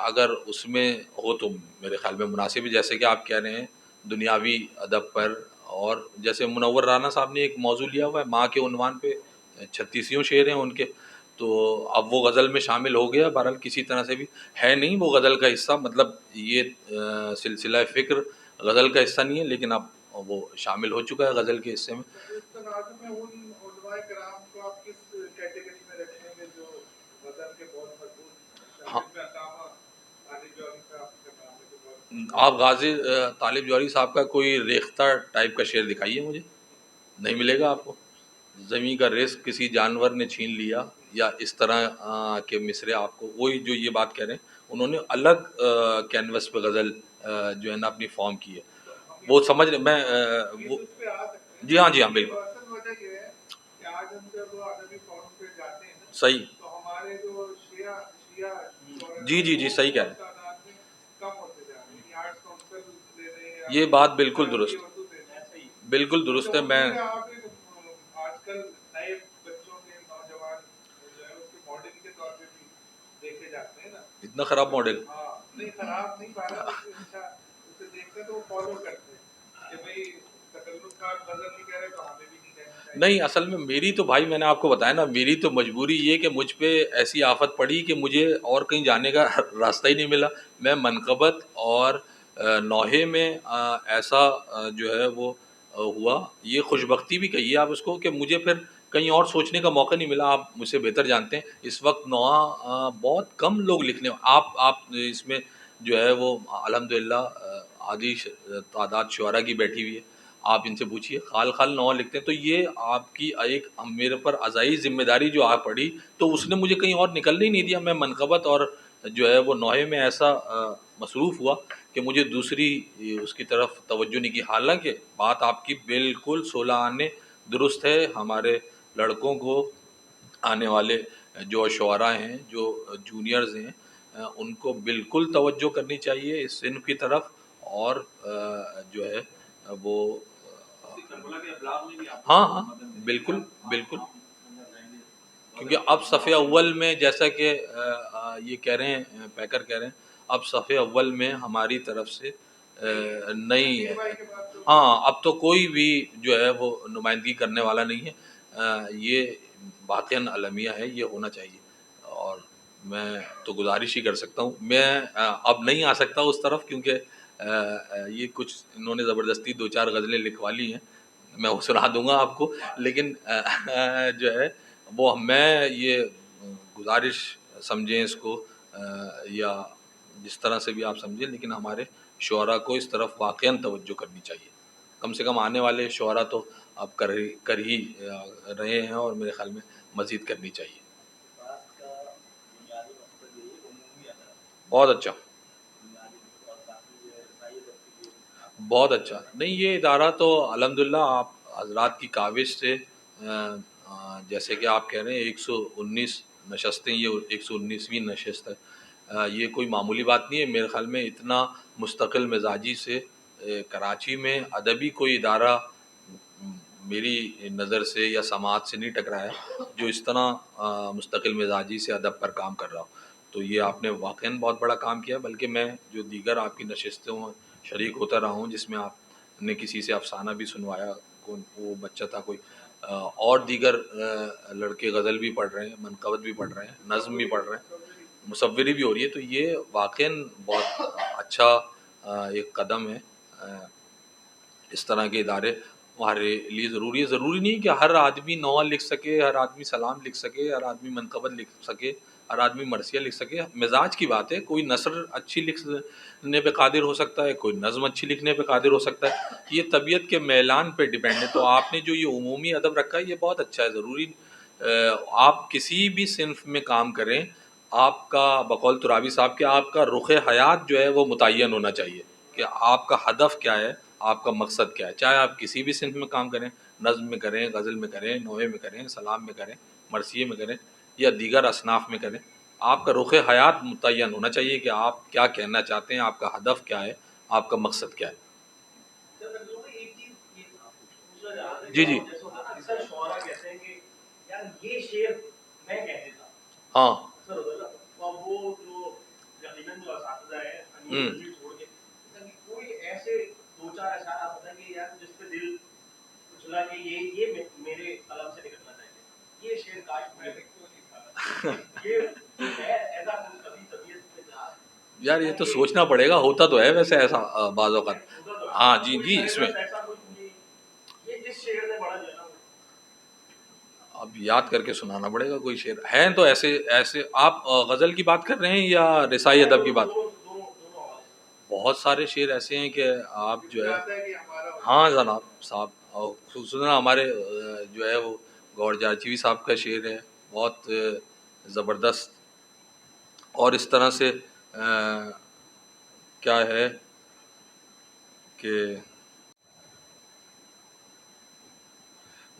C: اگر اس میں ہو تو میرے خیال میں مناسب ہے. جیسے کہ آپ کہہ رہے ہیں دنیاوی ادب پر, اور جیسے منور رانا صاحب نے ایک موضوع لیا ہوا ہے ماں کے عنوان پہ 36 شعر ہیں ان کے, تو اب وہ غزل میں شامل ہو گیا. بہرحال کسی طرح سے بھی ہے نہیں وہ غزل کا حصہ, مطلب یہ سلسلہ فکر غزل کا حصہ نہیں ہے, لیکن اب وہ شامل ہو چکا ہے غزل کے حصے میں.
B: اس تناظر میں ان علماء کرام کو آپ کس کیٹیگری میں رکھیں گے جو غزل کے بہت مضبوط شاعر میں علامہ طالب جوہری صاحب کا نام ہے جو بہت,
C: آپ غازی طالب جوہری صاحب کا کوئی ریختہ ٹائپ کا شعر دکھائیے مجھے, نہیں ملے گا آپ کو. زمیں کا رزق کسی جانور نے چھین لیا, یا اس طرح کے مصرے آپ کو, وہی جو یہ بات کہہ رہے ہیں انہوں نے الگ کینوس پہ غزل جو ہے نا اپنی فارم کی ہے. وہ سمجھ رہے میں وہ جی ہاں جی ہاں بالکل
B: اصل وجہ یہ ہے کہ آج ہم جب ادبی فارم پہ جاتے ہیں
C: صحیح,
B: تو ہمارے جو شیعہ
C: جی جی جی صحیح کہہ رہے ہیں,
B: تعداد میں کم ہوتے جا رہے ہیں. آرٹس کونسل دے رہے ہیں,
C: یہ بات بالکل درست, بالکل درست ہے. میں
B: آج کل نئے بچوں کے نوجوان جو ہے اس کے ماڈل کے طور پہ بھی دیکھے جاتے ہیں نا.
C: اتنا خراب ماڈل,
B: ہاں نہیں خراب نہیں, بارہ اچھا اسے دیکھتے ہیں تو وہ فالو کرتے ہیں کہ بھائی تکلم صاحب غزل نہیں کہہ رہے تو ہمیں بھی نہیں کہنا چاہیے.
C: نہیں اصل میں میری تو بھائی میں نے آپ کو بتایا نا, میری تو مجبوری یہ کہ مجھ پہ ایسی آفت پڑی کہ مجھے اور کہیں جانے کا راستہ ہی نہیں ملا. میں منقبت اور نوحے میں ایسا جو ہے وہ ہوا, یہ خوش بختی بھی کہیے آپ اس کو, کہ مجھے پھر کہیں اور سوچنے کا موقع نہیں ملا. آپ مجھ سے بہتر جانتے ہیں اس وقت نوحہ بہت کم لوگ لکھنے, آپ اس میں جو ہے وہ الحمدللہ آدھی تعداد شعراء کی بیٹھی ہوئی ہے, آپ ان سے پوچھیے خال خال نوحہ لکھتے ہیں. تو یہ آپ کی ایک میرے پر عزائی ذمہ داری جو آپ پڑی, تو اس نے مجھے کہیں اور نکلنے ہی نہیں دیا. میں منقبت اور جو ہے وہ نوحے میں ایسا مصروف ہوا کہ مجھے دوسری اس کی طرف توجہ نہیں کی. حالانکہ بات آپ کی بالکل 16 آنے درست ہے. ہمارے لڑکوں کو آنے والے جو شعراء ہیں، جو جونیئرز ہیں، ان کو بالکل توجہ کرنی چاہیے اس صنف کی طرف، اور جو ہے وہ ہاں ہاں بالکل بالکل، کیونکہ اب صفحے اول میں جیسا کہ یہ کہہ رہے ہیں، پیکر کہہ رہے ہیں، اب صفحے اول میں ہماری طرف سے نہیں ہے، ہاں اب تو کوئی بھی جو ہے وہ نمائندگی کرنے والا نہیں ہے، یہ واقعاً المیہ ہے، یہ ہونا چاہیے. اور میں تو گزارش ہی کر سکتا ہوں، میں اب نہیں آ سکتا اس طرف، کیونکہ یہ کچھ انہوں نے زبردستی 2-4 غزلیں لکھوا لی ہیں، میں وہ سنا دوں گا آپ کو، لیکن جو ہے وہ میں یہ گزارش سمجھیں اس کو، یا جس طرح سے بھی آپ سمجھیں، لیکن ہمارے شعراء کو اس طرف واقعاً توجہ کرنی چاہیے. کم سے کم آنے والے شعراء تو اب کر ہی رہے ہیں، اور میرے خیال میں مزید کرنی چاہیے. بہت اچھا، بہت اچھا. نہیں یہ ادارہ تو الحمدللہ آپ حضرات کی کاوش سے، جیسے کہ آپ کہہ رہے ہیں 119 نشستیں، یہ 119ویں نشست ہے، یہ کوئی معمولی بات نہیں ہے. میرے خیال میں اتنا مستقل مزاجی سے کراچی میں ادبی کوئی ادارہ میری نظر سے یا سماعت سے نہیں ٹکرایا جو اس طرح مستقل مزاجی سے ادب پر کام کر رہا ہو. تو یہ آپ نے واقعاً بہت بڑا کام کیا. بلکہ میں جو دیگر آپ کی نشستوں میں شریک ہوتا رہا ہوں، جس میں آپ نے کسی سے افسانہ بھی سنوایا، وہ بچہ تھا کوئی، اور دیگر لڑکے غزل بھی پڑھ رہے ہیں، منقبت بھی پڑھ رہے ہیں، نظم بھی پڑھ رہے ہیں، مصوری بھی ہو رہی ہے. تو یہ واقعاً بہت اچھا ایک قدم ہے. اس طرح کے ادارے ہمارے لیے ضروری ہے. ضروری نہیں کہ ہر آدمی ناول لکھ سکے، ہر آدمی سلام لکھ سکے، ہر آدمی منقبت لکھ سکے، ہر آدمی مرثیہ لکھ سکے. مزاج کی بات ہے، کوئی نثر اچھی لکھنے پہ قادر ہو سکتا ہے، کوئی نظم اچھی لکھنے پہ قادر ہو سکتا ہے. یہ طبیعت کے میلان پہ ڈیپینڈ ہے. تو آپ نے جو یہ عمومی ادب رکھا ہے یہ بہت اچھا ہے. ضروری آپ کسی بھی صنف میں کام کریں، آپ کا بقول ترابی صاحب کہ آپ کا رخ حیات جو ہے وہ متعین ہونا چاہیے کہ آپ کا ہدف کیا ہے، آپ کا مقصد کیا ہے. چاہے آپ کسی بھی صنف میں کام کریں، نظم میں کریں، غزل میں کریں، نوحے میں کریں، سلام میں کریں، مرثیے میں کریں، یا دیگر اصناف میں کریں، آپ کا رخ حیات متعین ہونا چاہیے کہ آپ کیا کہنا چاہتے ہیں، آپ کا ہدف کیا ہے، آپ کا مقصد کیا ہے. جی جی ہاں یار یہ تو سوچنا پڑے گا. ہوتا تو ہے ویسے ایسا بعض اوقات. ہاں جی جی، اس میں اب یاد کر کے سنانا پڑے گا کوئی شعر. ہیں تو ایسے آپ غزل کی بات کر رہے ہیں یا رسائی ادب کی بات؟ بہت سارے شعر ایسے ہیں کہ آپ جو ہے، ہاں جناب صاحب، اور خصوصاً ہمارے جو ہے وہ گور جارچوی صاحب کا شعر ہے بہت زبردست. اور اس طرح سے کیا ہے کہ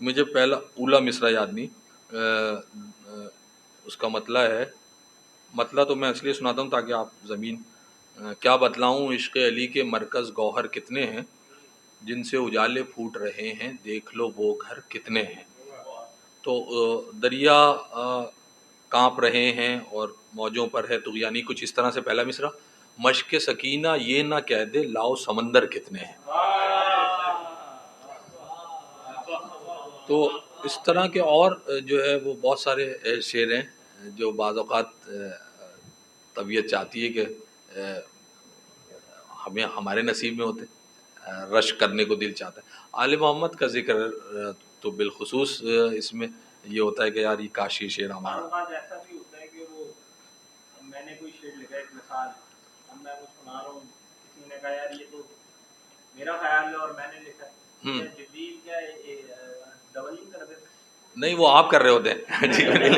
C: مجھے پہلا اولا مصرع یاد نہیں، اس کا مطلع ہے. مطلع تو میں اس لیے سناتا ہوں تاکہ آپ زمین. کیا بتلاؤں عشق علی کے مرکز گوہر کتنے ہیں، جن سے اجالے پھوٹ رہے ہیں، دیکھ لو وہ گھر کتنے ہیں. تو دریا کانپ رہے ہیں اور موجوں پر ہے طغیانی، کچھ اس طرح سے پہلا مصرع. مشق سکینہ یہ نہ کہہ دے لاؤ سمندر کتنے ہیں. تو اس طرح کے اور جو ہے وہ بہت سارے شعر ہیں جو بعض اوقات طبیعت چاہتی ہے کہ ہمیں ہمارے نصیب میں ہوتے، رشک کرنے کو دل چاہتا ہے. آل محمد کا ذکر تو بالخصوص اس میں یہ ہوتا ہے کہ یار یہ کاشی شعر ہمارا. ایسا بھی ہوتا ہے کہ وہ میں نے کوئی شعر لکھا، ایک مثال، اب میں وہ سنا رہا ہوں، کسی نے کہا یار یہ تو میرا خیال ہے اور میں نے لکھا ہے، جبریل کیا ڈبل کر دے. نہیں وہ آپ کر رہے ہوتے ہیں جبریل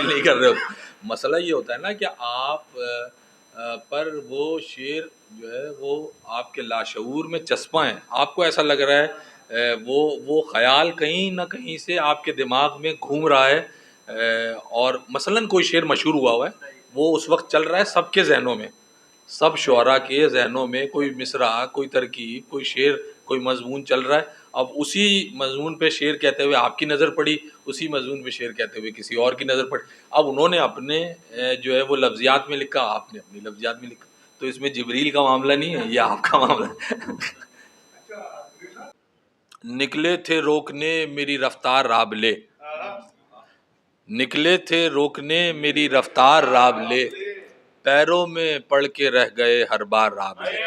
C: نہیں کر رہے ہوتے. مسئلہ یہ ہوتا ہے نا کہ آپ پر وہ شعر جو ہے وہ آپ کے لاشعور میں چسپاں ہیں. آپ کو ایسا لگ رہا ہے وہ خیال کہیں نہ کہیں سے آپ کے دماغ میں گھوم رہا ہے، اور مثلاً کوئی شعر مشہور ہوا ہے، وہ اس وقت چل رہا ہے سب کے ذہنوں میں، سب شعراء کے ذہنوں میں کوئی مصرع، کوئی ترکیب، کوئی شعر، کوئی مضمون چل رہا ہے. اب اسی مضمون پہ شعر کہتے ہوئے آپ کی نظر پڑی، اسی مضمون پہ شعر کہتے ہوئے کسی اور کی نظر پڑی. اب انہوں نے اپنے جو ہے وہ لفظیات میں لکھا، آپ نے اپنی لفظیات میں لکھا. تو اس میں جبریل کا معاملہ نہیں ہے، یہ آپ کا معاملہ ہے. نکلے تھے روکنے میری رفتار رابلے، نکلے تھے روکنے میری رفتار رابلے، پیروں میں پڑھ کے رہ گئے ہر بار رابلے.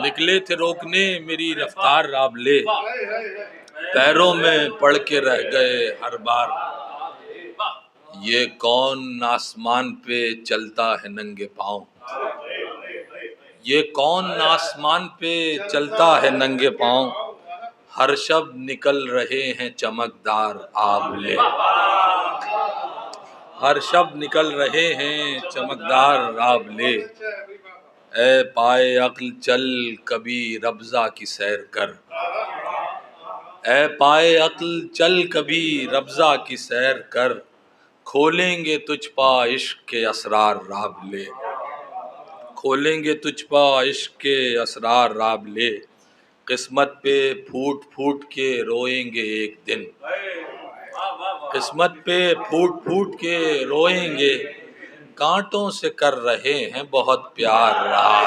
C: نکلے تھے روکنے میری رفتار رابلے، پیروں میں پڑھ کے رہ گئے ہر بار. یہ کون آسمان پہ چلتا ہے ننگے پاؤں، یہ کون آسمان پہ چلتا ہے ننگے پاؤں، ہر شب نکل رہے ہیں چمکدار آبلے، ہر شب نکل رہے ہیں چمکدار آبلے. اے پائے عقل چل کبھی ربضہ کی سیر کر، اے پائے عقل چل کبھی ربضہ کی سیر کر، کھولیں گے تجھ پا عشق کے اسرار رابلے، کھولیں گے تجھ پا عشق کے اسرار رابلے. قسمت پہ پھوٹ پھوٹ کے روئیں گے ایک دن، قسمت پہ پھوٹ پھوٹ کے روئیں گے، کانٹوں سے کر رہے ہیں بہت پیار رہا.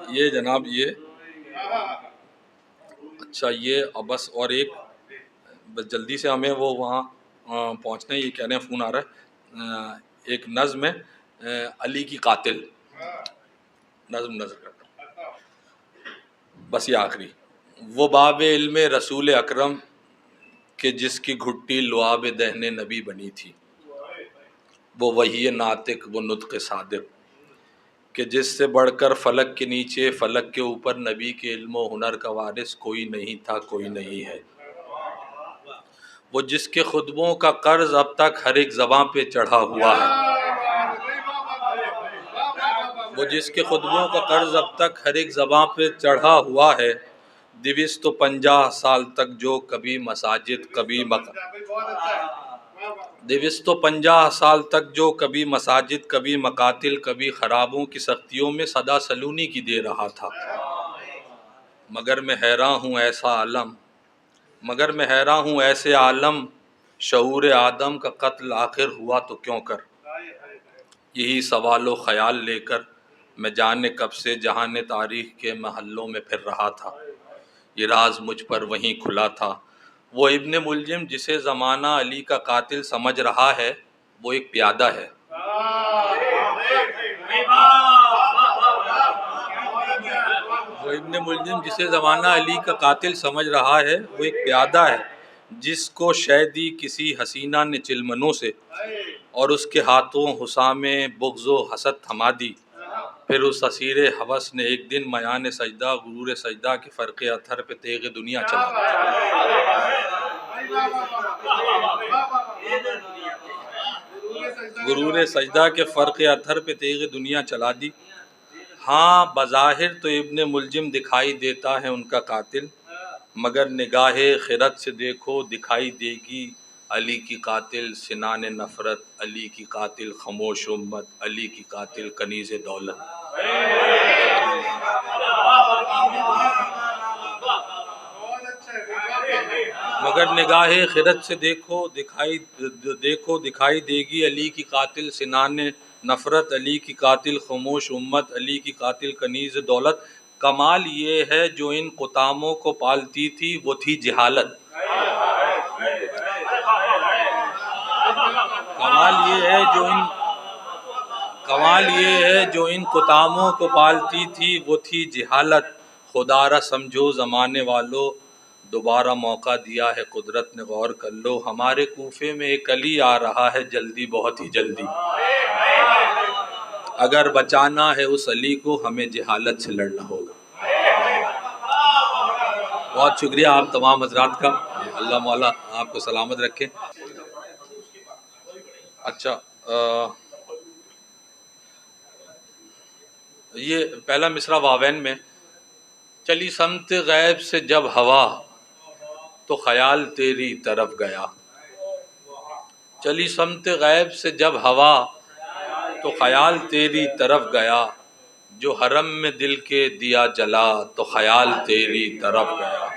C: یہ جناب یہ اچھا، یہ بس اور ایک بس جلدی سے ہمیں وہ وہاں پہنچنا ہے. یہ کہہ رہے ہیں فون آ رہا ہے. ایک نظم ہے علی کی قاتل، نظم کرتا ہوں بس یہ آخری. وہ باب علم رسول اکرم کہ جس کی گھٹی لعاب دہن نبی بنی تھی، وہ وحی ناطق، وہ نطق صادق کہ جس سے بڑھ کر فلک کے نیچے فلک کے اوپر نبی کے علم و ہنر کا وارث کوئی نہیں تھا، کوئی نہیں ہے. وہ جس کے خطبوں کا قرض اب تک ہر ایک زباں پہ چڑھا ہوا ہے، وہ جس کے خطبوں کا قرض اب تک ہر ایک زباں پہ چڑھا ہوا ہے. 250 سال تک جو کبھی مساجد کبھی 250 سال تک جو کبھی مساجد کبھی مقاتل کبھی خرابوں کی سختیوں میں صدا سلونی کی دے رہا تھا. مگر میں حیراں ہوں ایسا عالم، مگر میں حیراں ہوں ایسے عالم، شعور آدم کا قتل آخر ہوا تو کیوں کر. یہی سوال و خیال لے کر میں جانے کب سے جہان تاریخ کے محلوں میں پھر رہا تھا. یہ راز مجھ پر وہیں کھلا تھا. وہ ابن ملجم جسے زمانہ علی کا قاتل سمجھ رہا ہے، وہ ایک پیادہ ہے. وہ ابن ملجم جسے زمانہ علی کا قاتل سمجھ رہا ہے، وہ ایک پیادہ ہے جس کو شے دی کسی حسینہ نے چلمنوں سے، اور اس کے ہاتھوں حسام بغض و حسد تھما دی. پھر اس اسیر ہوس نے ایک دن میان سجدہ غرور سجدہ کے فرق اطہر پہ تیغ دنیا چلا غرور سجدہ کے فرق اطہر پہ تیغ دنیا چلا دی. ہاں بظاہر تو ابن ملجم دکھائی دیتا ہے ان کا قاتل، مگر نگاہ خرد سے دیکھو دکھائی دے گی علی کی قاتل سنان نفرت، علی کی قاتل خاموش امت، علی کی قاتل کنیز دولت. مگر نگاہ خرد سے دیکھو دکھائی دے گی علی کی قاتل سنان نفرت، علی کی قاتل خاموش امت، علی کی قاتل کنیز دولت. کمال یہ ہے جو ان قطاموں کو پالتی تھی وہ تھی جہالت. کمال یہ ہے جو ان قطاموں کو پالتی تھی وہ تھی جہالت. خدا را سمجھو زمانے والو، دوبارہ موقع دیا ہے قدرت نے، غور کر لو. ہمارے کوفے میں ایک علی آ رہا ہے جلدی، بہت ہی جلدی. اگر بچانا ہے اس علی کو ہمیں جہالت سے لڑنا ہوگا. بہت شکریہ آپ تمام حضرات کا، اللہ مولا آپ کو سلامت رکھے۔ اچھا، یہ پہلا مصرع واوین میں، چلی سمت غیب سے جب ہوا تو خیال تیری طرف گیا، چلی سمت غیب سے جب ہوا تو خیال تیری طرف گیا، جو حرم میں دل کے دیا جلا تو خیال تیری طرف گیا،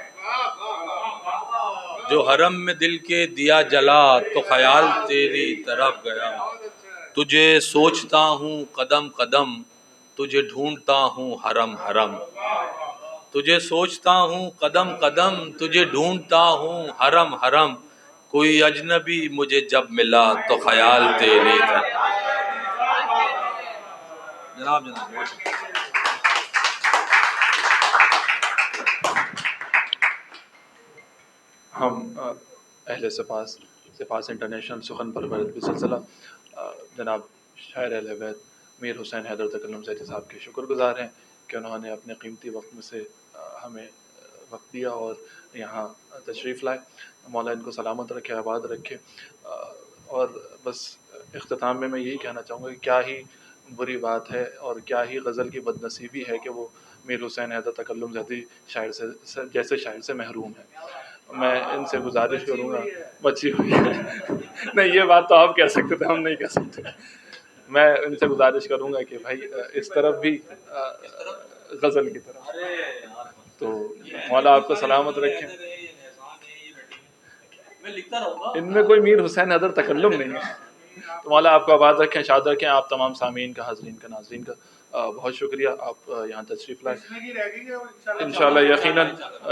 C: جو حرم میں دل کے دیا جلا تو خیال تیری طرف گیا، تجھے سوچتا ہوں قدم قدم، تجھے ڈھونڈتا ہوں حرم حرم، تجھے سوچتا ہوں قدم قدم، تجھے ڈھونڈتا ہوں حرم حرم، کوئی اجنبی مجھے جب ملا تو خیال تیری طرف۔ جناب
D: ہم اہل سپاس انٹرنیشنل سخن پرورت بھی سلسلہ جناب شاعر اہل بیت میر حسین حیدر تکلم زیدی صاحب کے شکر گزار ہیں کہ انہوں نے اپنے قیمتی وقت میں سے ہمیں وقت دیا اور یہاں تشریف لائے۔ مولا ان کو سلامت رکھے، آباد رکھے۔ اور بس اختتام میں یہی کہنا چاہوں گا کہ کیا ہی بری بات ہے اور کیا ہی غزل کی بد نصیبی ہے کہ وہ میر حسین حیدر تکلم زیدی جیسے شاعر سے محروم ہے۔ میں ان سے گزارش کروں گا، بچی ہوئی ہے نہیں، یہ بات تو آپ کہہ سکتے تھے، ہم نہیں کہہ سکتے۔ میں ان سے گزارش کروں گا کہ بھائی اس طرف بھی غزل کی طرف تو مولا آپ کو سلامت رکھیں۔ ان میں کوئی میر حسین حیدر تکلم نہیں ہے، تو مولا آپ کو آباد رکھیں، شاد رکھیں۔ آپ تمام سامعین کا، حاضرین کا، ناظرین کا بہت شکریہ، آپ یہاں تشریف لائے۔ انشاءاللہ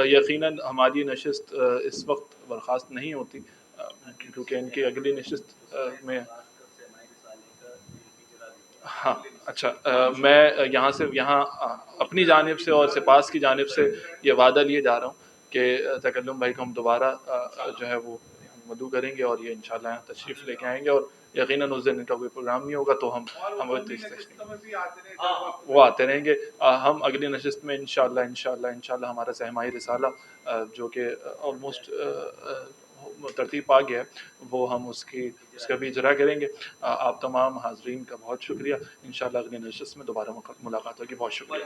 D: یقیناً ہماری نشست اس وقت برخاست نہیں ہوتی کیونکہ ان کی اگلی نشست میں ہاں اچھا، میں یہاں اپنی جانب سے اور سپاس کی جانب سے یہ وعدہ لیے جا رہا ہوں کہ تکلم بھائی کو ہم دوبارہ جو ہے وہ مدعو کریں گے اور یہ انشاءاللہ یہاں تشریف لے کے آئیں گے، اور یقیناً اس دن ان کا کوئی پروگرام نہیں ہوگا تو ہم وہ آتے رہیں گے۔ ہم اگلی نشست میں انشاءاللہ ہمارا سہمائی رسالہ جو کہ آلموسٹ ترتیب پا گیا ہے، وہ ہم اس کا بھی اجرا کریں گے۔ آپ تمام حاضرین کا بہت شکریہ، انشاءاللہ اگلی نشست میں دوبارہ ملاقات ہوگی۔ بہت شکریہ۔